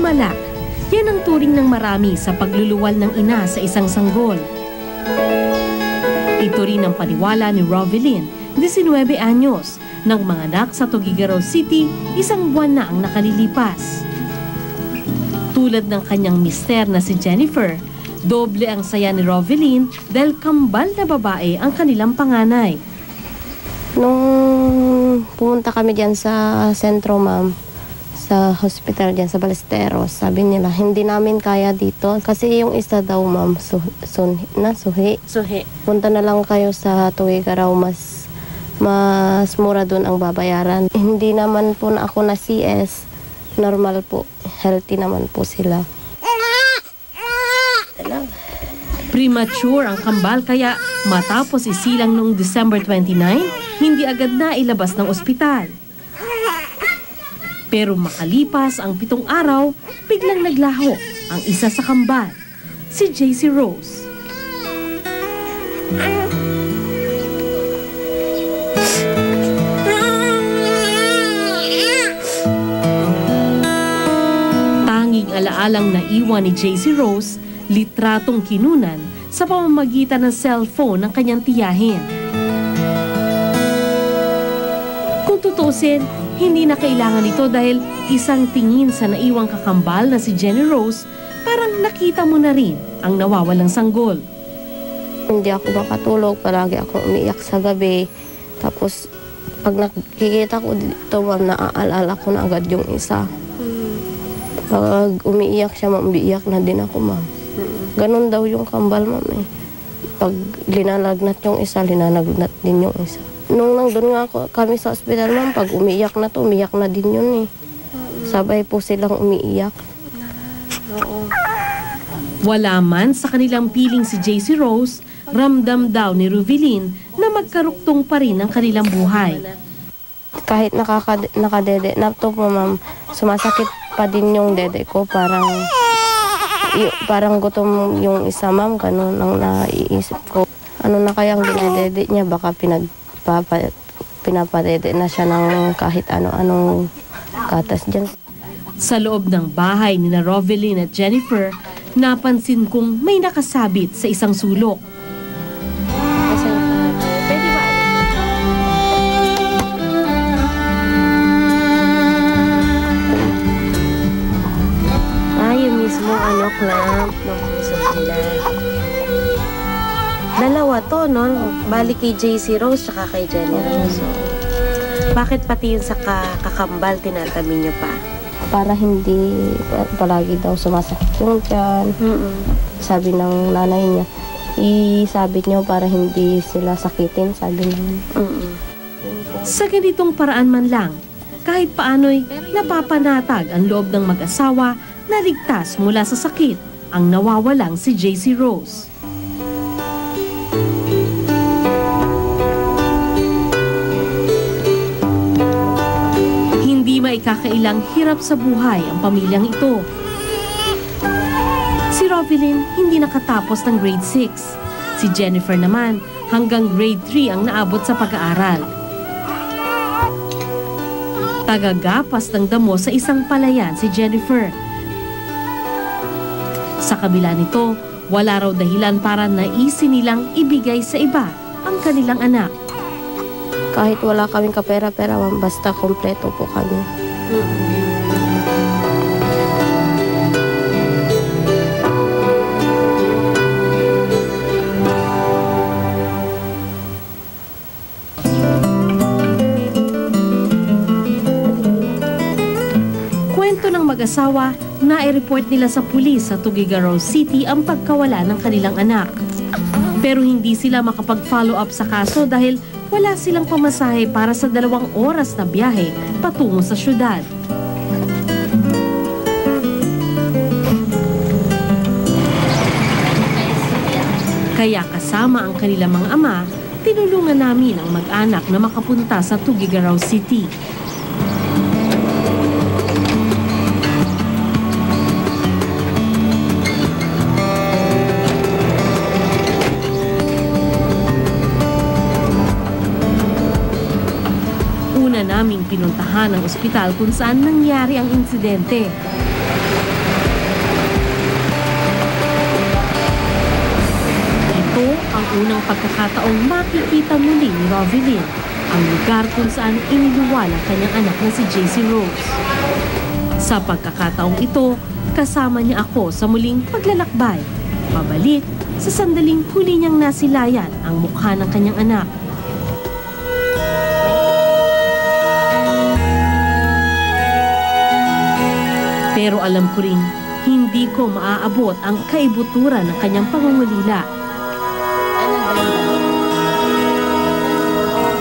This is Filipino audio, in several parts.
himala. Yan ang turing ng marami sa pagluluwal ng ina sa isang sanggol. Ito rin ang paniwala ni Rovelyn, 19 anyos, nang manganak sa Tuguegarao City, 1 buwan na ang nakalilipas. Tulad ng kanyang mister na si Jennifer, doble ang saya ni Rovelyn dahil kambal na babae ang kanilang panganay. Nung pumunta kami dyan sa sentro, ma'am, sa hospital dyan sa Balesteros, sabi nila, hindi namin kaya dito. Kasi yung isa daw, ma'am, suhi. Punta na lang kayo sa Tuguegarao, mas mura doon ang babayaran. Hindi naman po na ako na CS, normal po, healthy naman po sila. Premature ang kambal kaya matapos isilang noong December 29, hindi agad na ilabas ng ospital. Pero makalipas ang 7 araw, biglang naglaho ang isa sa kambal, si JC Rose. Tanging alaalang naiwan ni JC Rose, litratong kinunan sa pamamagitan ng cellphone ng kanyang tiyahin. Kung tutusin, hindi na kailangan ito dahil isang tingin sa naiwang kakambal na si Jenny Rose, parang nakita mo na rin ang nawawalang sanggol. Hindi ako makatulog, palagi akong umiiyak sa gabi. Tapos pag nakikita ko dito, ma'am, naaalala ko na agad yung isa. Pag umiiyak siya, ma'am, umiiyak na din ako, ma'am. Ganun daw yung kambal, ma'am, eh. Pag linalagnat yung isa, linalagnat din yung isa. Nung nandun nga kami sa ospital, ma'am, pag umiiyak na to, umiiyak na din yun, eh. Sabay po silang umiiyak. Wala man sa kanilang piling si JC Rose, ramdam daw ni Rovelyn na magkaruktong pa rin ang kanilang buhay. Kahit nakadede na to po, ma'am, sumasakit pa din yung dede ko. Parang gutom yung isa, ma'am, ganun ang naiisip ko. Ano na kayang dinedede niya, baka pinapadede na siya ng kahit ano-anong katas dyan. Sa loob ng bahay ni Rovelyn at Jennifer, napansin kong may nakasabit sa isang sulok. Yung mismo clamp ng susundan. Dalawa to, no? Bali kay JC Rose tsaka kay Jenny Rose. So, bakit pati yung sa kakambal tinatabi nyo pa? Para hindi palagi daw sumasakit yung tiyan. Sabi ng nanay niya, isabit nyo para hindi sila sakitin, sabi naman. Sa ganitong paraan man lang, kahit paano'y napapanatag ang loob ng mag-asawa na ligtas mula sa sakit ang nawawalang si JC Rose. Hindi maikakailang hirap sa buhay ang pamilyang ito. Si Rovelyn hindi nakatapos ng grade 6. Si Jennifer naman hanggang grade 3 ang naabot sa pag-aaral. Tagagapas ng damo sa isang palayan si Jennifer. Sa kabila nito, wala raw dahilan para naisin nilang ibigay sa iba ang kanilang anak. Kahit wala kaming kapera-pera, basta kompleto po kami. Kwento ng mag-asawa, na-report nila sa pulis sa Tuguegarao City ang pagkawala ng kanilang anak. Pero hindi sila makapag-follow up sa kaso dahil wala silang pamasahe para sa 2 oras na biyahe patungo sa syudad. Kaya kasama ang kanilang mga ama, tinulungan namin ang mag-anak na makapunta sa Tuguegarao City. Naming pinuntahan ang ospital kung saan nangyari ang insidente. unang pagkakataong makikita muli ni Rovelyn ang lugar kung saan iniluwal ang kanyang anak na si JC Rose. Sa pagkakataong ito, kasama niya ako sa muling paglalakbay, pabalik sa sandaling huli niyang nasilayan ang mukha ng kanyang anak. Pero alam ko rin, hindi ko maaabot ang kaibuturan ng kanyang pangungulila.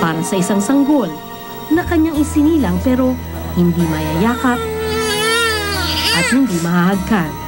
Para sa isang sanggol na kanyang isinilang pero hindi mayayakap at hindi mahahagkan.